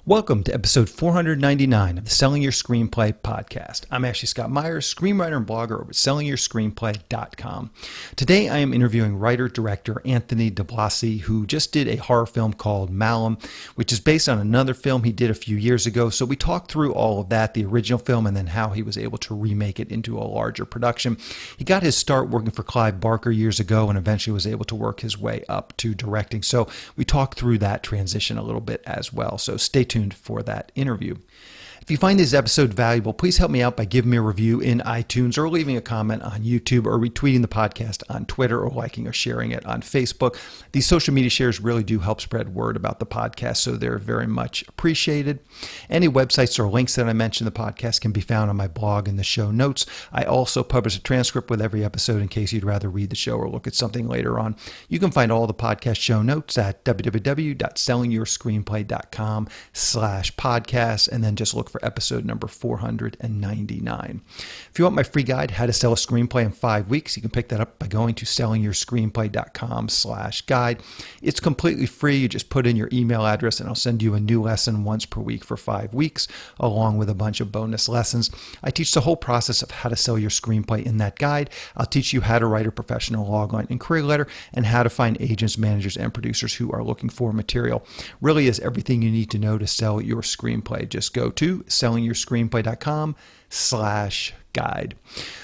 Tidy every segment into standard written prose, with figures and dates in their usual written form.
Welcome to episode 499 of the Selling Your Screenplay podcast. I'm Ashley Scott Meyers, screenwriter and blogger over at sellingyourscreenplay.com. Today I am interviewing writer-director Anthony DiBlasi, who just did a horror film called Malum, which is based on another film he did a few years ago. So we talked through all of that, the original film, and then how he was able to remake it into a larger production. He got his start working for Clive Barker years ago and eventually was able to work his way up to directing. So we talked through that transition a little bit as well. So stay tuned for that interview. If you find this episode valuable, please help me out by giving me a review in iTunes or leaving a comment on YouTube or retweeting the podcast on Twitter or liking or sharing it on Facebook. These social media shares really do help spread word about the podcast, so they're very much appreciated. Any websites or links that I mention in the podcast can be found on my blog in the show notes. I also publish a transcript with every episode in case you'd rather read the show or look at something later on. You can find all the podcast show notes at www.sellingyourscreenplay.com/podcast, and then just look for episode number 499. If you want my free guide, How to Sell a Screenplay in 5 Weeks, you can pick that up by going to sellingyourscreenplay.com/guide. It's completely free. You just put in your email address and I'll send you a new lesson once per week for 5 weeks, along with a bunch of bonus lessons. I teach the whole process of how to sell your screenplay in that guide. I'll teach you how to write a professional logline and career letter and how to find agents, managers, and producers who are looking for material. Really is everything you need to know to sell your screenplay. Just go to sellingyourscreenplay.com/guide.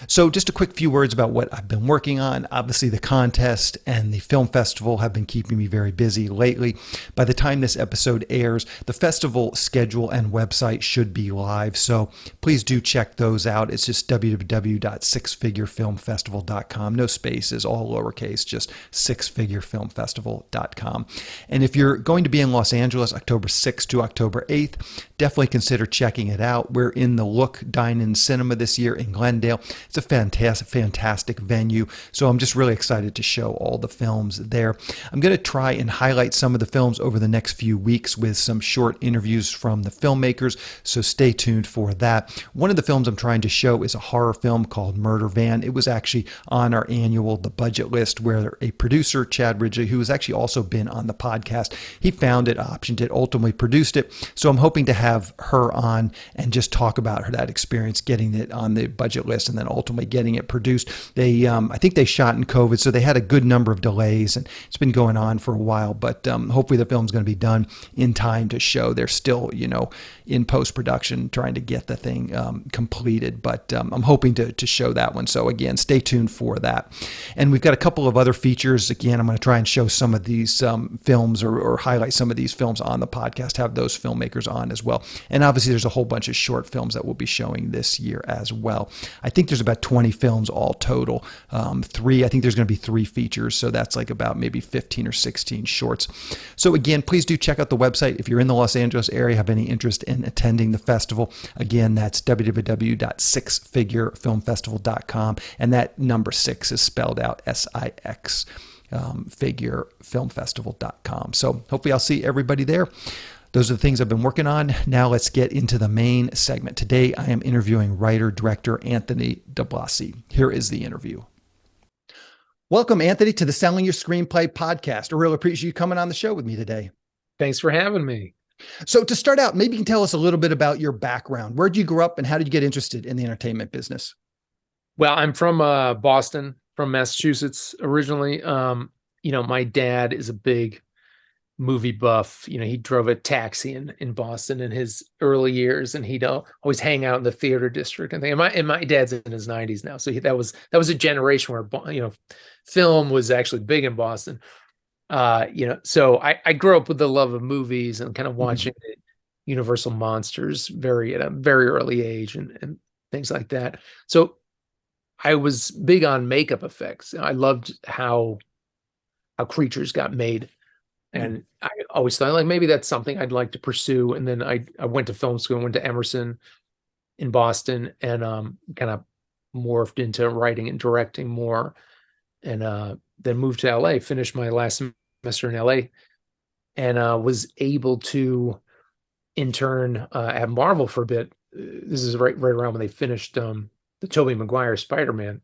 So just a quick few words about what I've been working on. Obviously, the contest and the film festival have been keeping me very busy lately. By the time this episode airs, the festival schedule and website should be live, so please do check those out. It's just www.sixfigurefilmfestival.com. No spaces, all lowercase, just sixfigurefilmfestival.com. And if you're going to be in Los Angeles, October 6th to October 8th, definitely consider checking it out. We're in the Look Dine-In Cinema this year in Glendale. It's a fantastic venue, so I'm just really excited to show all the films there. I'm going to try and highlight some of the films over the next few weeks with some short interviews from the filmmakers, so stay tuned for that. One of the films I'm trying to show is a horror film called Murder Van. It was actually on our annual The Budget list, where a producer, Chad Ridgely, who has actually also been on the podcast, he found it, optioned it, ultimately produced it. So I'm hoping to have her on and just talk about that experience getting it on the budget list and then ultimately getting it produced. They, I think they shot in COVID, so they had a good number of delays, and it's been going on for a while, but hopefully the film's going to be done in time to show. They're still, in post-production trying to get the thing completed, but I'm hoping to show that one. So again, stay tuned for that. And we've got a couple of other features. Again, I'm going to try and show some of these films or highlight some of these films on the podcast, have those filmmakers on as well. And obviously there's a whole bunch of short films that we'll be showing this year as well. I think there's about 20 films all total. I think there's going to be 3 features, so that's like about maybe 15 or 16 shorts. So again, please do check out the website if you're in the Los Angeles area, have any interest in attending the festival. Again, that's www.sixfigurefilmfestival.com, and that number 6 is spelled out SIX. Figurefilmfestival.com. So hopefully I'll see everybody there. Those are the things I've been working on. Now let's get into the main segment. Today I am interviewing writer-director Anthony DiBlasi. Here is the interview. Welcome, Anthony, to the Selling Your Screenplay podcast. I really appreciate you coming on the show with me today. Thanks for having me. So to start out, maybe you can tell us a little bit about your background. Where did you grow up and how did you get interested in the entertainment business? Well, I'm from Boston, from Massachusetts originally. My dad is a big movie buff. He drove a taxi in Boston in his early years, and he'd always hang out in the theater district. I think, and my dad's in his 90s now, so that was a generation where film was actually big in Boston. So I grew up with the love of movies and kind of watching Universal Monsters at a very early age and things like that. So I was big on makeup effects. I loved how creatures got made. And I always thought, like, maybe that's something I'd like to pursue. And then I went to film school, went to Emerson in Boston, and kind of morphed into writing and directing more. And then moved to LA, finished my last semester in LA, and was able to intern at Marvel for a bit. This is right around when they finished the Tobey Maguire Spider-Man.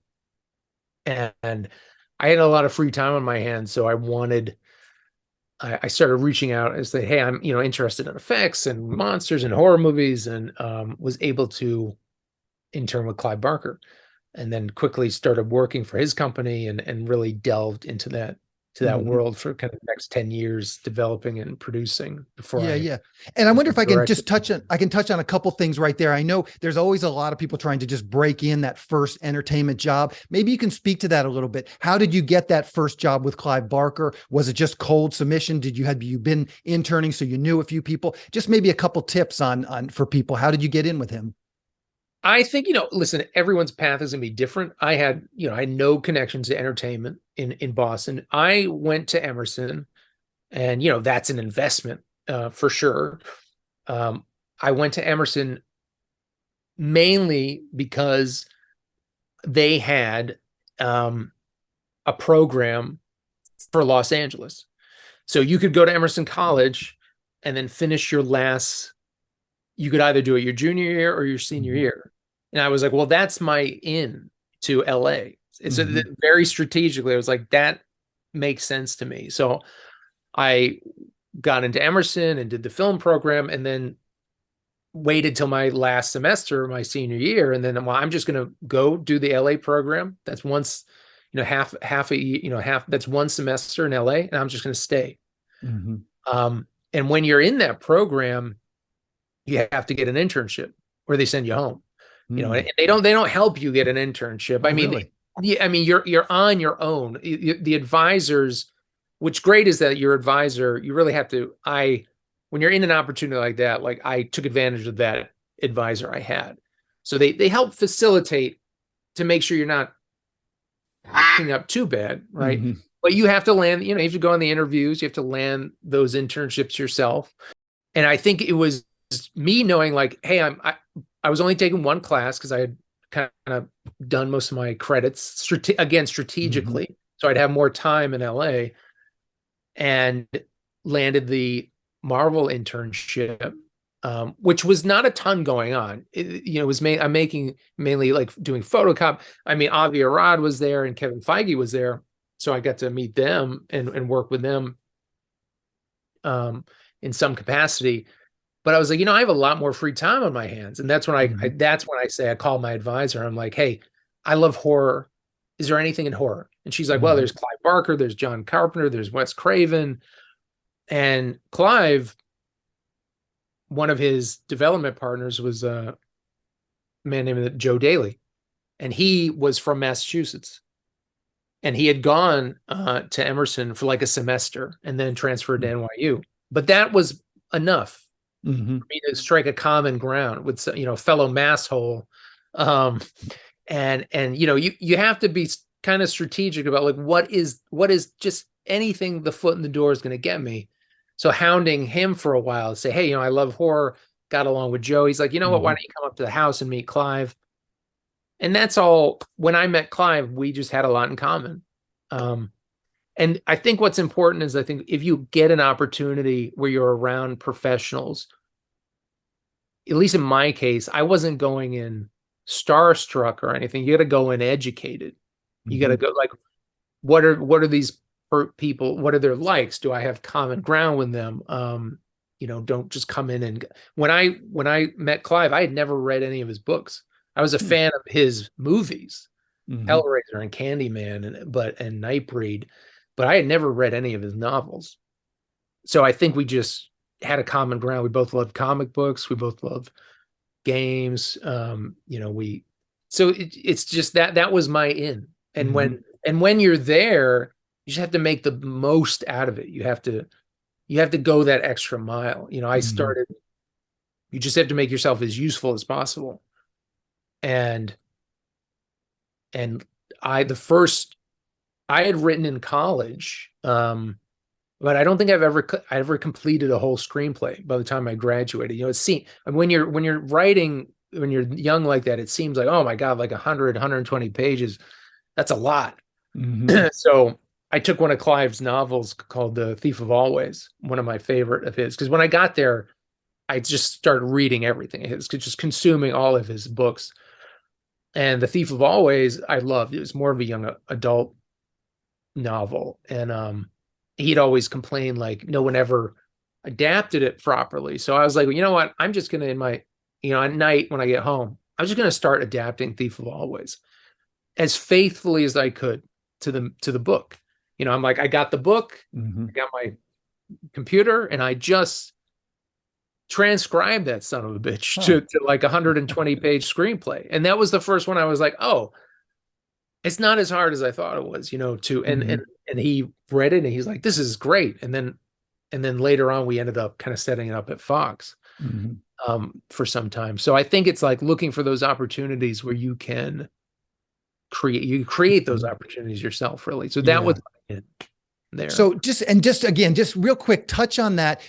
And I had a lot of free time on my hands, so I wanted I started reaching out and say, hey, I'm, interested in effects and monsters and horror movies, and was able to intern with Clive Barker, and then quickly started working for his company, and really delved into that Mhm. world for kind of the next 10 years, developing and producing before Yeah, I yeah. And I wonder if I can directed. just touch on a couple things right there. I know there's always a lot of people trying to just break in that first entertainment job. Maybe you can speak to that a little bit. How did you get that first job with Clive Barker? Was it just cold submission? Had you been interning so you knew a few people? Just maybe a couple tips on for people. How did you get in with him? I think, listen, everyone's path is gonna be different. I had no connections to entertainment in Boston. I went to Emerson, and that's an investment, for sure. Um, I went to Emerson mainly because they had a program for Los Angeles. So you could go to Emerson College and then finish you could either do it your junior year or your senior Mhm. year. And I was like, well, that's my in to LA. It's Mhm. very strategically, I was like, that makes sense to me. So I got into Emerson and did the film program, and then waited till my last semester, my senior year, and then, well, I'm just going to go do the LA program. That's once, half a, half, that's one semester in LA, and I'm just going to stay. Mhm. And when you're in that program, you have to get an internship, or they send you home. Mm. And they don't help you get an internship. Oh, really? Yeah, I mean, you're on your own. The advisors, which great is that your advisor, you really have to, when you're in an opportunity like that, like I took advantage of that advisor I had. So they help facilitate to make sure you're not acting up too bad, right? Mhm. But you have to land, you have to go on the interviews, you have to land those internships yourself. And I think it was me knowing, like, hey, I was only taking one class because I had kind of done most of my credits again Mhm. strategically, so I'd have more time in LA, and landed the Marvel internship, which was not a ton going on. It was I'm making mainly like doing photocop. I mean, Avi Arad was there and Kevin Feige was there, so I got to meet them and work with them, um, in some capacity. But I was like, I have a lot more free time on my hands, and Mhm. that's when I say I call my advisor. I'm like, hey, I love horror. Is there anything in horror? And she's like, well, Mhm. there's Clive Barker, there's John Carpenter, there's Wes Craven, and Clive. One of his development partners was a man named Joe Daly, and he was from Massachusetts, and he had gone to Emerson for like a semester and then transferred to NYU. But that was enough Mhm. for me to strike a common ground with fellow masshole. Um, and you have to be kind of strategic about like what is just anything the foot in the door is going to get me. So hounding him for a while, say, hey, I love horror. Got along with Joe. He's like, you know what? Why Mhm. don't you come up to the house and meet Clive? And that's all. When I met Clive, we just had a lot in common. Um, and I think what's important is, I think if you get an opportunity where you're around professionals, at least in my case, I wasn't going in starstruck or anything. You got to go in educated. You got to Mhm. go like, what are these people? What are their likes? Do I have common ground with them? Don't just come in and, when I met Clive, I had never read any of his books. I was a Mm. fan of his movies, Mhm. Hellraiser and Candyman, and Nightbreed, but I had never read any of his novels. So I think we just had a common ground. We both loved comic books. We both love games. It's just that was my in. And Mhm. when you're there, you just have to make the most out of it. You have to go that extra mile. Mhm. You just have to make yourself as useful as possible. And and the first I had written in college, but I don't think I ever completed a whole screenplay by the time I graduated. When you're writing, when you're young like that, it seems like, oh my God, like 120 pages. That's a lot. Mhm. So I took one of Clive's novels called The Thief of Always, one of my favorite of his, because when I got there, I just started reading everything of his, just consuming all of his books. And The Thief of Always, I loved. It was more of a young adult novel, and he'd always complain like no one ever adapted it properly. So I was like, well, you know what? I'm just gonna in my, at night when I get home, I'm just gonna start adapting Thief of Always as faithfully as I could to the book. I'm like, I got the book, I got my computer, and I just transcribed that son of a bitch to like 120 page screenplay. And that was the first one I was like, oh, it's not as hard as I thought it was, and he read it and he's like, this is great. And then later on we ended up kind of setting it up at Fox for some time. So I think it's like looking for those opportunities where you can create those opportunities yourself, really. So that was there. So just real quick, touch on that.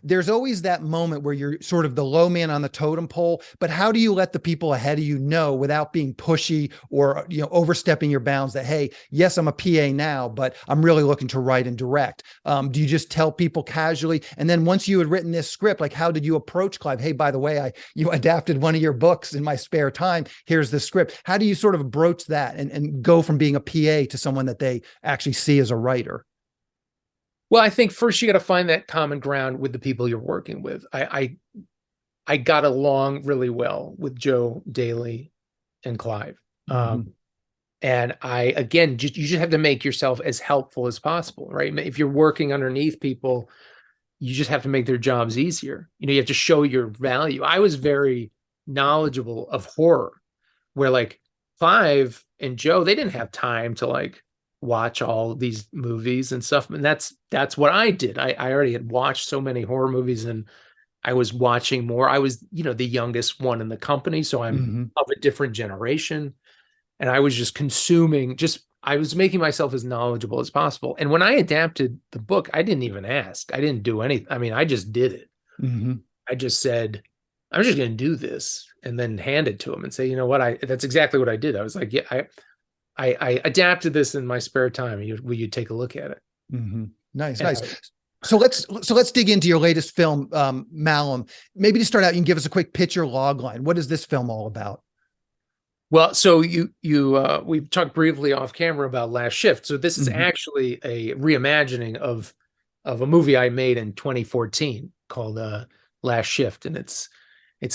There's always that moment where you're sort of the low man on the totem pole, but how do you let the people ahead of you know without being pushy or, overstepping your bounds that, hey, yes, I'm a PA now, but I'm really looking to write and direct. Do you just tell people casually? And then once you had written this script, like, how did you approach Clive? Hey, by the way, you adapted one of your books in my spare time. Here's the script. How do you sort of broach that and go from being a PA to someone that they actually see as a writer? Well, I think first you got to find that common ground with the people you're working with. I got along really well with Joe Daly and Clive. And you just have to make yourself as helpful as possible, right? If you're working underneath people, you just have to make their jobs easier. You have to show your value. I was very knowledgeable of horror, where like Clive and Joe, they didn't have time to like watch all these movies and stuff. And that's what I did. I already had watched so many horror movies, and I was watching more. I was, the youngest one in the company. So I'm of a different generation. And I was just consuming, I was making myself as knowledgeable as possible. And when I adapted the book, I didn't even ask. I didn't do anything. I mean, I just did it. I just said, I'm just going to do this, and then hand it to him and say, you know what, that's exactly what I did. I was like, yeah, I adapted this in my spare time. Will you take a look at it? Nice. So let's dig into your latest film, Malum. Maybe to start out, you can give us a quick picture log line. What is this film all about? Well, so we've talked briefly off camera about Last Shift. So this is actually a reimagining of a movie I made in 2014 called Last Shift, and it's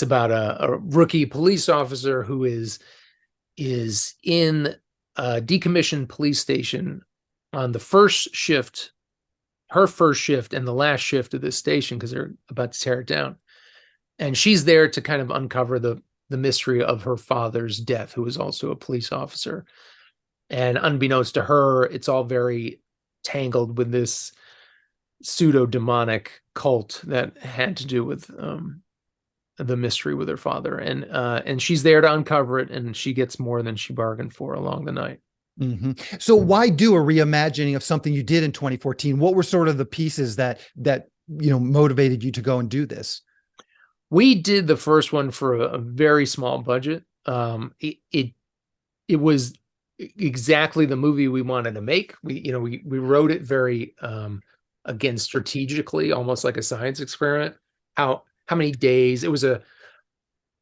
about a rookie police officer who is in a decommissioned police station on the first shift, her first shift, and the last shift of this station because they're about to tear it down. And she's there to kind of uncover the mystery of her father's death, who was also a police officer. And unbeknownst to her, it's all very tangled with this pseudo demonic cult that had to do with the mystery with her father, and she's there to uncover it, and she gets more than she bargained for along the night. So why do a reimagining of something you did in 2014? What were sort of the pieces that motivated you to go and do this? We did the first one for a very small budget. It was exactly the movie we wanted to make. We wrote it very again strategically, almost like a science experiment. How many days?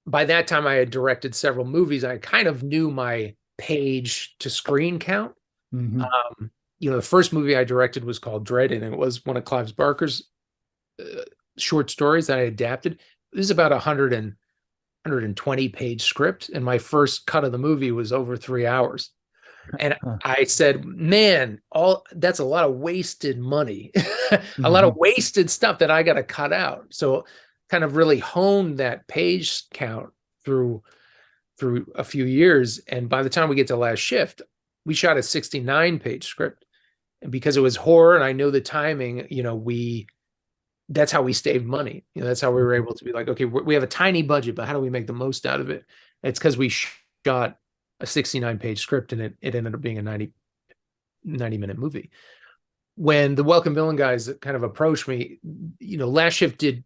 By that time I had directed several movies. I kind of knew my page to screen count. The first movie I directed was called Dread, and it was one of Clive Barker's short stories that I adapted. This is about 120 page script, and my first cut of the movie was over 3 hours. And I said, man, that's a lot of wasted money, a lot of wasted stuff that I got to cut out. So kind of really honed that page count through a few years. And by the time we get to Last Shift, we shot a 69 page script. And because it was horror and I know the timing, that's how we saved money. That's how we were able to be like, okay, we have a tiny budget, but how do we make the most out of it? It's because we shot a 69 page script, and it ended up being a 90 minute movie. When the Welcome Villain guys kind of approached me, Last Shift did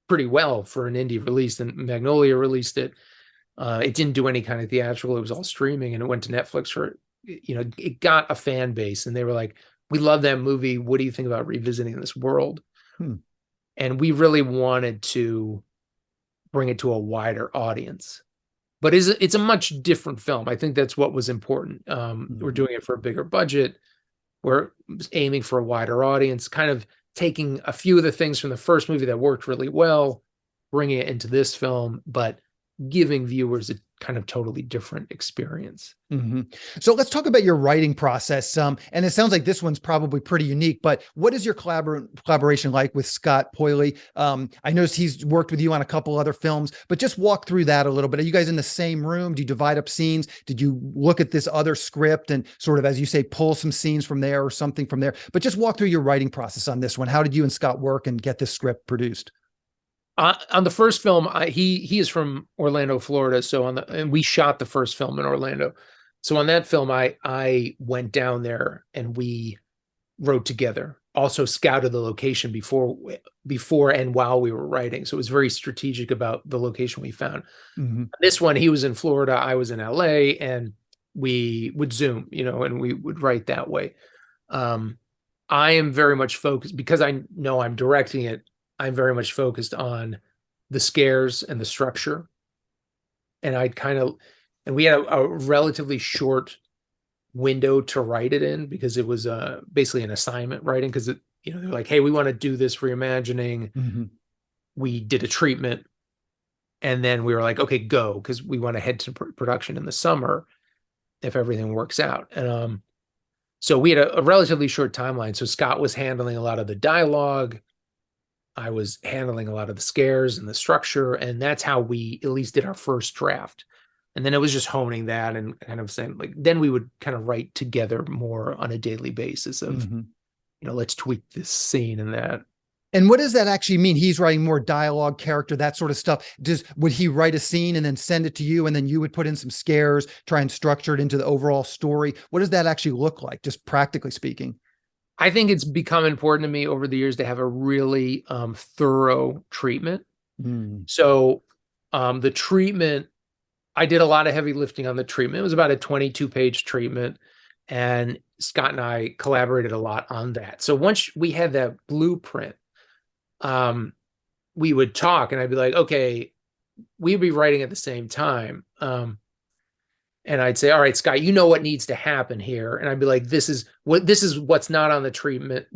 pretty well for an indie release, and Magnolia released it. It didn't do any kind of theatrical. It was all streaming, and it went to Netflix for, it got a fan base, and they were like, we love that movie. What do you think about revisiting this world? And we really wanted to bring it to a wider audience, but it's a much different film. I think that's what was important. We're doing it for a bigger budget. we're aiming for a wider audience, kind of taking a few of the things from the first movie that worked really well, bringing it into this film, but giving viewers a kind of totally different experience. Mm-hmm. So let's talk about your writing process. And it sounds like this one's probably pretty unique, but what is your collaboration like with Scott Poiley? I noticed he's worked with you on a couple other films, but just walk through that a little bit. Are you guys in the same room? Do you divide up scenes? Did you look at this other script and sort of, as you say, pull some scenes from there or something from there? But just walk through your writing process on this one. How did you and Scott work and get this script produced? On the first film, he is from Orlando, Florida. So and we shot the first film in Orlando. So on that film, I went down there and we wrote together. Also scouted the location before and while we were writing. So it was very strategic about the location we found. Mm-hmm. This one, he was in Florida, I was in LA, and we would Zoom, and we would write that way. I am very much focused because I know I'm directing it. I'm very much focused on the scares and the structure. And we had a relatively short window to write it in because it was basically an assignment writing because they're like, hey, we want to do this reimagining. Mm-hmm. We did a treatment and then we were like, okay, go, because we want to head to production in the summer if everything works out. And so we had a relatively short timeline. So Scott was handling a lot of the dialogue. I was handling a lot of the scares and the structure, and that's how we at least did our first draft. And then it was just honing that and kind of saying, like, then we would kind of write together more on a daily basis of, Mm-hmm. Let's tweak this scene and that. And what does that actually mean? He's writing more dialogue, character, that sort of stuff. Would he write a scene and then send it to you, and then you would put in some scares, try and structure it into the overall story? What does that actually look like, just practically speaking? I think it's become important to me over the years to have a really thorough treatment. Mm. So the treatment, I did a lot of heavy lifting on the treatment. It was about a 22-page treatment, and Scott and I collaborated a lot on that. So once we had that blueprint, we would talk, and I'd be like, okay, we'd be writing at the same time. And I'd say, all right, Scott, you know what needs to happen here. And I'd be like, this is what's not on the treatment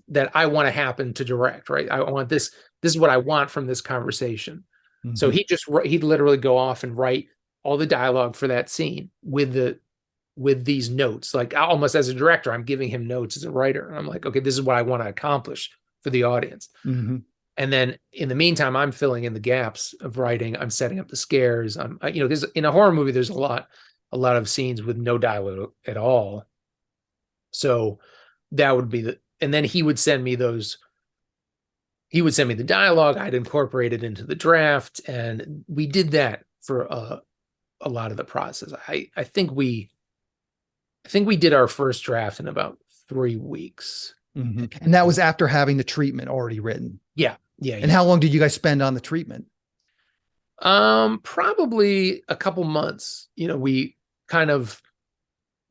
that I want to happen to direct, right? I want this. This is what I want from this conversation. Mm-hmm. So he'd literally go off and write all the dialogue for that scene with these notes. Like almost as a director, I'm giving him notes as a writer. And I'm like, okay, this is what I want to accomplish for the audience. Mm-hmm. And then in the meantime, I'm filling in the gaps of writing. I'm setting up the scares. Because in a horror movie, there's a lot of scenes with no dialogue at all. So that would be and then he would send me the dialogue. I'd incorporate it into the draft. And we did that for a lot of the process. I think we did our first draft in about 3 weeks. Mm-hmm. And that was after having the treatment already written. Yeah. And how long did you guys spend on the treatment? Probably a couple months. We kind of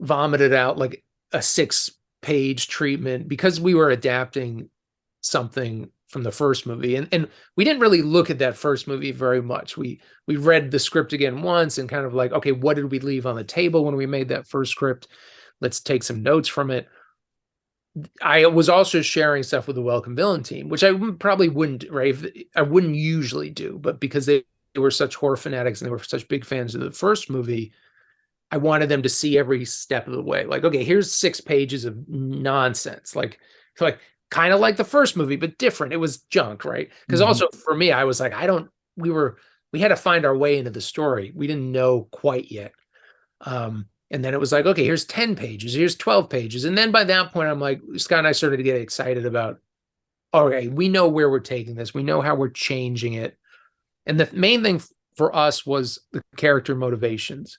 vomited out like a 6-page treatment because we were adapting something from the first movie. And we didn't really look at that first movie very much. We read the script again once and kind of like, okay, what did we leave on the table when we made that first script? Let's take some notes from it. I was also sharing stuff with the Welcome Villain team, which I probably wouldn't, right? I wouldn't usually do, but because they were such horror fanatics and they were such big fans of the first movie, I wanted them to see every step of the way. Like, okay, here's 6 pages of nonsense. Like kind of like the first movie, but different. It was junk, right? Because also for me, I was like, we had to find our way into the story. We didn't know quite yet. And then it was like, okay, here's 10 pages, here's 12 pages. And then by that point, I'm like, Scott and I started to get excited about, okay, we know where we're taking this. We know how we're changing it. And the main thing for us was the character motivations.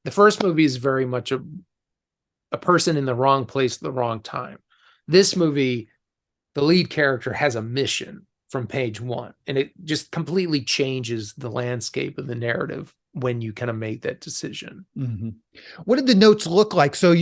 The first movie is very much a person in the wrong place at the wrong time. This movie, the lead character has a mission from page 1, and it just completely changes the landscape of the narrative when you kind of make that decision. Mm-hmm. What did the notes look like? So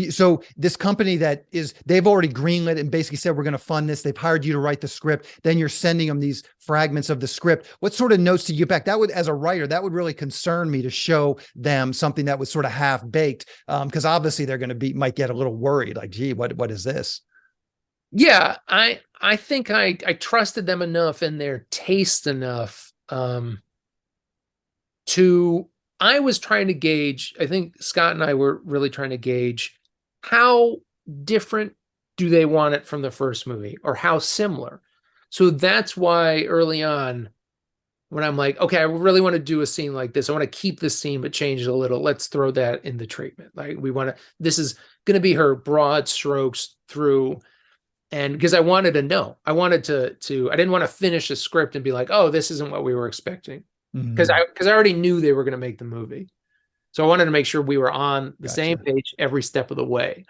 this company they've already greenlit and basically said, we're going to fund this. They've hired you to write the script. Then you're sending them these fragments of the script. What sort of notes did you get back? That would, as a writer, that would really concern me to show them something that was sort of half baked. Because obviously they're going to might get a little worried, like, gee, what is this? Yeah, I think I trusted them enough and their taste enough to, I was trying to gauge, I think Scott and I were really trying to gauge how different do they want it from the first movie, or how similar. So that's why early on, when I'm like, okay, I really want to do a scene like this, I want to keep this scene but change it a little, let's throw that in the treatment. Like, we want to, this is going to be her broad strokes through. And because I wanted to know, I wanted to I didn't want to finish a script and be like, oh, this isn't what we were expecting. Because I already knew they were going to make the movie. So I wanted to make sure we were on the same page every step of the way.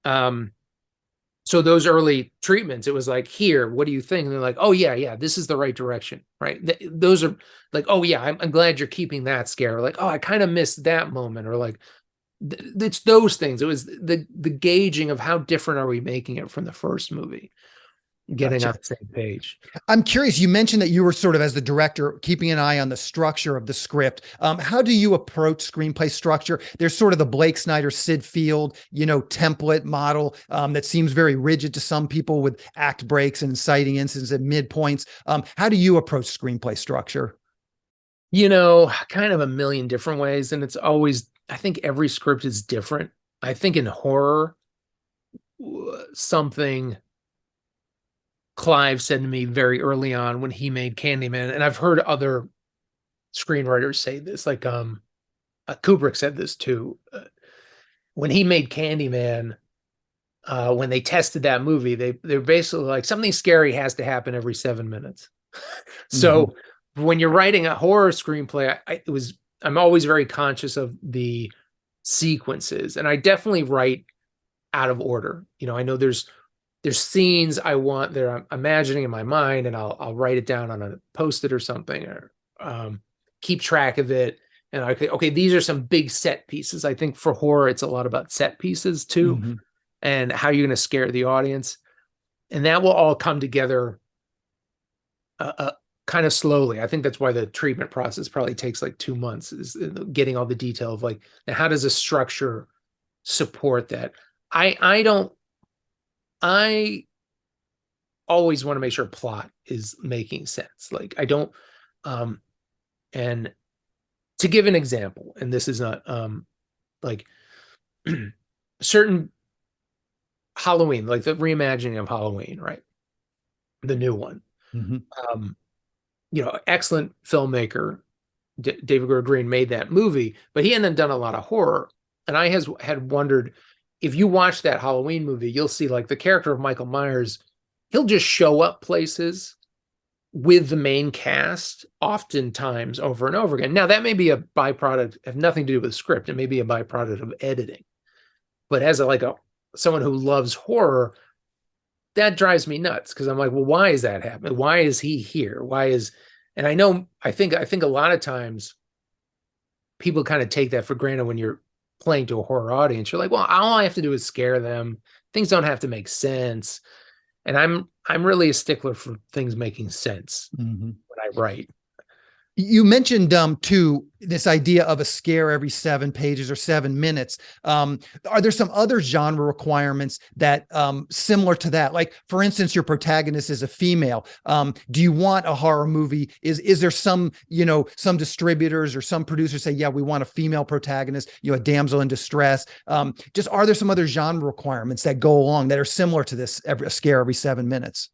So those early treatments, it was like, here, what do you think? And they're like, oh yeah, this is the right direction, right? Those are like, oh yeah, I'm glad you're keeping that scare. Or like, oh, I kind of missed that moment. Or like, it's those things. It was the gauging of how different are we making it from the first movie, getting on the same page. I'm curious, you mentioned that you were sort of, as the director, keeping an eye on the structure of the script. How do you approach screenplay structure? There's sort of the Blake Snyder, Sid Field, template model that seems very rigid to some people, with act breaks and inciting incidents at midpoints. How do you approach screenplay structure? Kind of a million different ways. And it's always, I think every script is different. I think in horror, something Clive said to me very early on when he made Candyman, and I've heard other screenwriters say this, like Kubrick said this too. When he made Candyman, when they tested that movie, they're basically like, something scary has to happen every 7 minutes. So when you're writing a horror screenplay, I'm always very conscious of the sequences, and I definitely write out of order. I know there's scenes I want that I'm imagining in my mind, and I'll write it down on a Post-it or something, or keep track of it. And okay, these are some big set pieces. I think for horror, it's a lot about set pieces too, and how you're going to scare the audience, and that will all come together kind of slowly. I think that's why the treatment process probably takes like 2 months, is getting all the detail of like, now how does a structure support that? I always want to make sure plot is making sense. Like, I don't, and to give an example, and this is not, like certain Halloween, like the reimagining of Halloween, right? The new one. Excellent filmmaker, David Gordon Green, made that movie, but he hadn't done a lot of horror. And I had wondered, if you watch that Halloween movie, you'll see like the character of Michael Myers, he'll just show up places with the main cast oftentimes over and over again. Now, that may be a byproduct, have nothing to do with the script. It may be a byproduct of editing. But as someone who loves horror, that drives me nuts, because I'm like, well, why is that happening? Why is he here? And I think a lot of times people kind of take that for granted when you're playing to a horror audience. You're like, well, all I have to do is scare them. Things don't have to make sense. And I'm really a stickler for things making sense when I write. You mentioned too, this idea of a scare every 7 pages or 7 minutes. Are there some other genre requirements that similar to that? Like, for instance, your protagonist is a female. Do you want a horror movie? Is there some distributors or some producers say, yeah, we want a female protagonist, a damsel in distress? Just, are there some other genre requirements that go along that are similar to this, a scare every 7 minutes?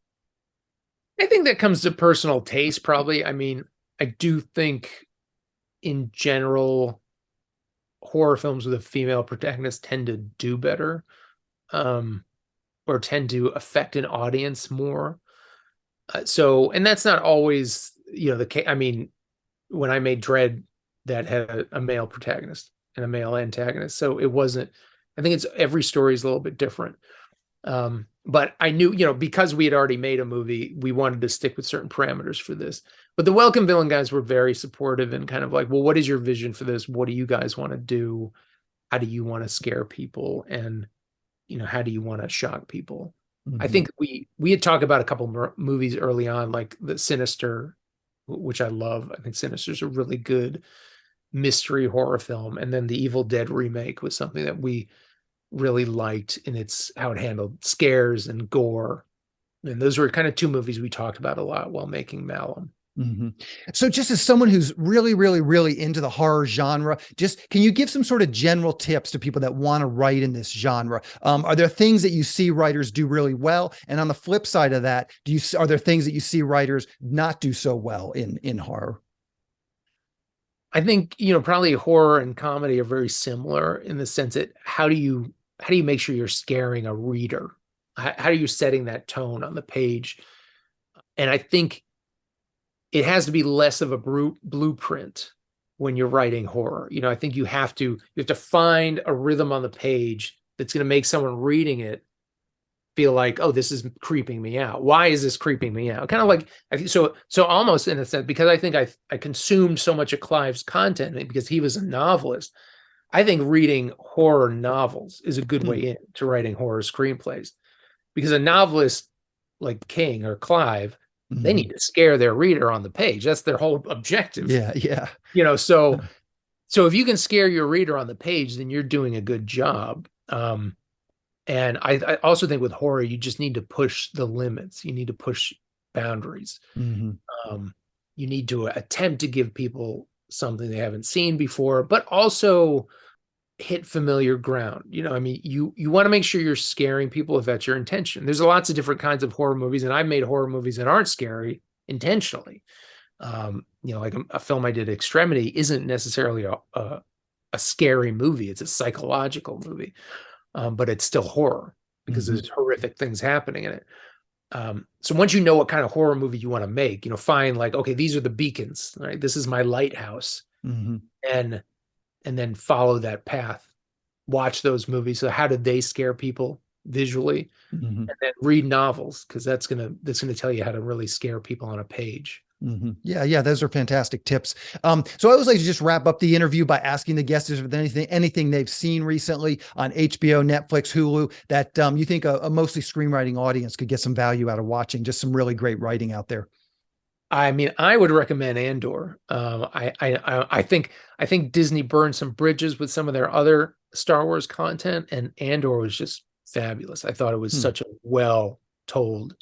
I think that comes to personal taste, probably. I mean, I do think in general, horror films with a female protagonist tend to do better, or tend to affect an audience more. And that's not always, the case. I mean, when I made Dread, that had a male protagonist and a male antagonist. So it wasn't, I think every story is a little bit different. But I knew, because we had already made a movie, we wanted to stick with certain parameters for this. But the Welcome Villain guys were very supportive and kind of like, well, what is your vision for this? What do you guys want to do? How do you want to scare people? And, how do you want to shock people? I Mm-hmm. think we had talked about a couple movies early on, like the Sinister, which I love. I think Sinister's a really good mystery horror film. And then the Evil Dead remake was something that we really liked in its how it handled scares and gore. And those were kind of two movies we talked about a lot while making Malum. Mm-hmm. So just as someone who's really, really, really into the horror genre, just can you give some sort of general tips to people that want to write in this genre? Are there things that you see writers do really well? And on the flip side of that, are there things that you see writers not do so well in horror? I think, probably horror and comedy are very similar in the sense that how do you make sure you're scaring a reader? How are you setting that tone on the page? And I think it has to be less of a blueprint when you're writing horror. I think you have to find a rhythm on the page that's going to make someone reading it feel like, oh, this is creeping me out. Why is this creeping me out? Kind of like, I think so almost in a sense, because I think I consumed so much of Clive's content because he was a novelist. I think reading horror novels is a good way in to writing horror screenplays, because a novelist like King or Clive, they need to scare their reader on the page. That's their whole objective. Yeah. So if you can scare your reader on the page, then you're doing a good job. And I also think with horror, you just need to push the limits. You need to push boundaries. Mm-hmm. You need to attempt to give people something they haven't seen before, but also hit familiar ground. You want to make sure you're scaring people if that's your intention. There's lots of different kinds of horror movies, and I've made horror movies that aren't scary intentionally. Like a film I did, Extremity, isn't necessarily a scary movie. It's a psychological movie. But it's still horror because there's horrific things happening in it. So once you know what kind of horror movie you want to make, find like, okay, these are the beacons, right? This is my lighthouse. And then follow that path. Watch those movies. So how did they scare people visually? And then read novels, because that's gonna tell you how to really scare people on a page. Yeah, those are fantastic tips. So I always like to just wrap up the interview by asking the guests if there's anything they've seen recently on HBO, Netflix, Hulu that you think a mostly screenwriting audience could get some value out of watching. Just some really great writing out there. I mean, I would recommend Andor. I think Disney burned some bridges with some of their other Star Wars content, and Andor was just fabulous. I thought it was such a well told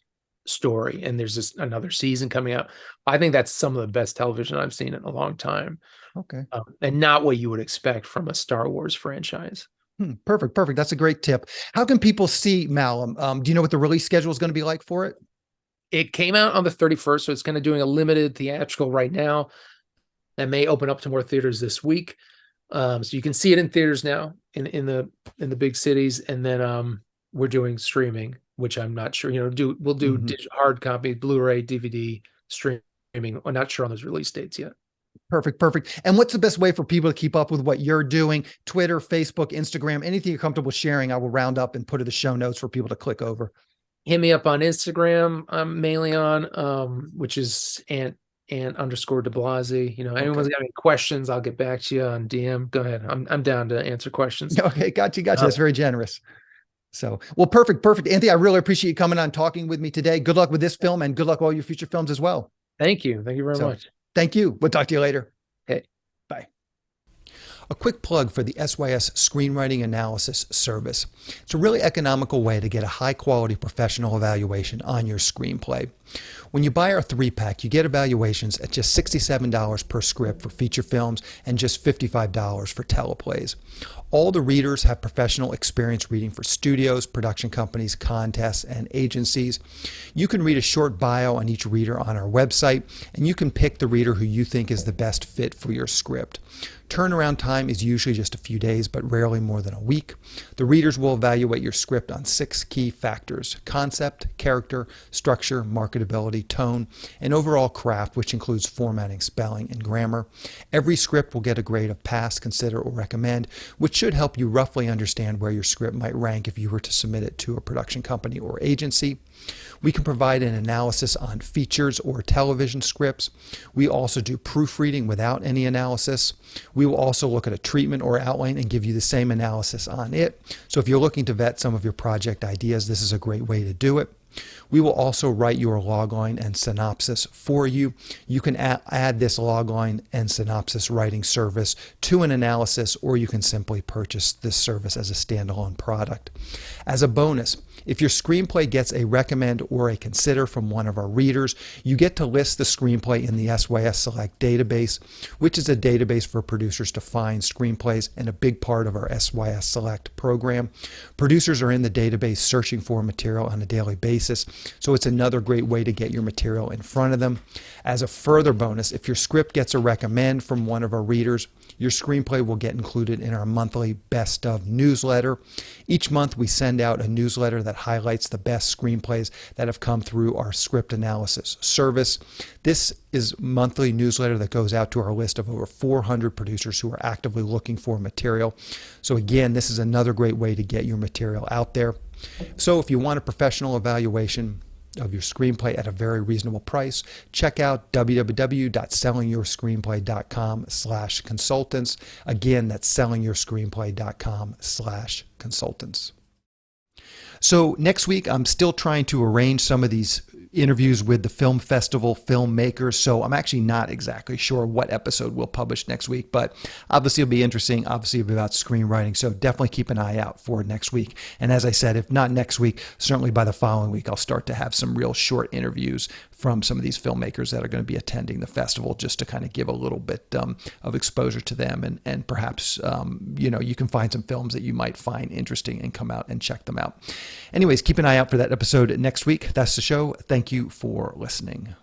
story, and there's just another season coming out. I think that's some of the best television I've seen in a long time. Okay. And not what you would expect from a Star Wars franchise. Perfect. That's a great tip. How can people see Malum? Do you know what the release schedule is going to be like for it? It came out on the 31st, so it's kind of doing a limited theatrical right now. That may open up to more theaters this week. So you can see it in theaters now in the big cities, and then we're doing streaming, which I'm not sure. We'll do hard copy, Blu-ray, DVD, streaming. I'm not sure on those release dates yet. Perfect. And what's the best way for people to keep up with what you're doing? Twitter, Facebook, Instagram, anything you're comfortable sharing, I will round up and put in the show notes for people to click over. Hit me up on Instagram. I'm mainly on, which is ant_underscore DiBlasi. Anyone's got any questions, I'll get back to you on DM. Go ahead. I'm down to answer questions. Okay. Got you. That's very generous. So, well, perfect. Anthony, I really appreciate you coming on, talking with me today. Good luck with this film, and good luck with all your future films as well. Thank you very much. Thank you. We'll talk to you later. Okay. Bye. A quick plug for the SYS Screenwriting Analysis Service. It's a really economical way to get a high-quality professional evaluation on your screenplay. When you buy our 3-pack, you get evaluations at just $67 per script for feature films and just $55 for teleplays. All the readers have professional experience reading for studios, production companies, contests, and agencies. You can read a short bio on each reader on our website, and you can pick the reader who you think is the best fit for your script. Turnaround time is usually just a few days, but rarely more than a week. The readers will evaluate your script on 6 key factors: concept, character, structure, marketability, tone, and overall craft, which includes formatting, spelling, and grammar. Every script will get a grade of pass, consider, or recommend, which should help you roughly understand where your script might rank if you were to submit it to a production company or agency. We can provide an analysis on features or television scripts. We also do proofreading without any analysis. We will also look at a treatment or outline and give you the same analysis on it. So if you're looking to vet some of your project ideas, this is a great way to do it. We will also write your logline and synopsis for you. You can add this logline and synopsis writing service to an analysis, or you can simply purchase this service as a standalone product. As a bonus, if your screenplay gets a recommend or a consider from one of our readers, you get to list the screenplay in the SYS Select database, which is a database for producers to find screenplays and a big part of our SYS Select program. Producers are in the database searching for material on a daily basis, so it's another great way to get your material in front of them. As a further bonus, if your script gets a recommend from one of our readers, your screenplay will get included in our monthly Best Of newsletter. Each month we send out a newsletter that highlights the best screenplays that have come through our script analysis service. This is a monthly newsletter that goes out to our list of over 400 producers who are actively looking for material. So again, this is another great way to get your material out there. So if you want a professional evaluation of your screenplay at a very reasonable price, check out www.sellingyourscreenplay.com/consultants. Again, that's sellingyourscreenplay.com/consultants. So next week, I'm still trying to arrange some of these interviews with the film festival filmmakers, so I'm actually not exactly sure what episode we'll publish next week, but obviously it'll be interesting. Obviously it'll be about screenwriting, so definitely keep an eye out for next week. And as I said, if not next week, certainly by the following week, I'll start to have some real short interviews from some of these filmmakers that are going to be attending the festival, just to kind of give a little bit of exposure to them, and perhaps you can find some films that you might find interesting and come out and check them out. Anyways, keep an eye out for that episode next week. That's the show. Thank you for listening.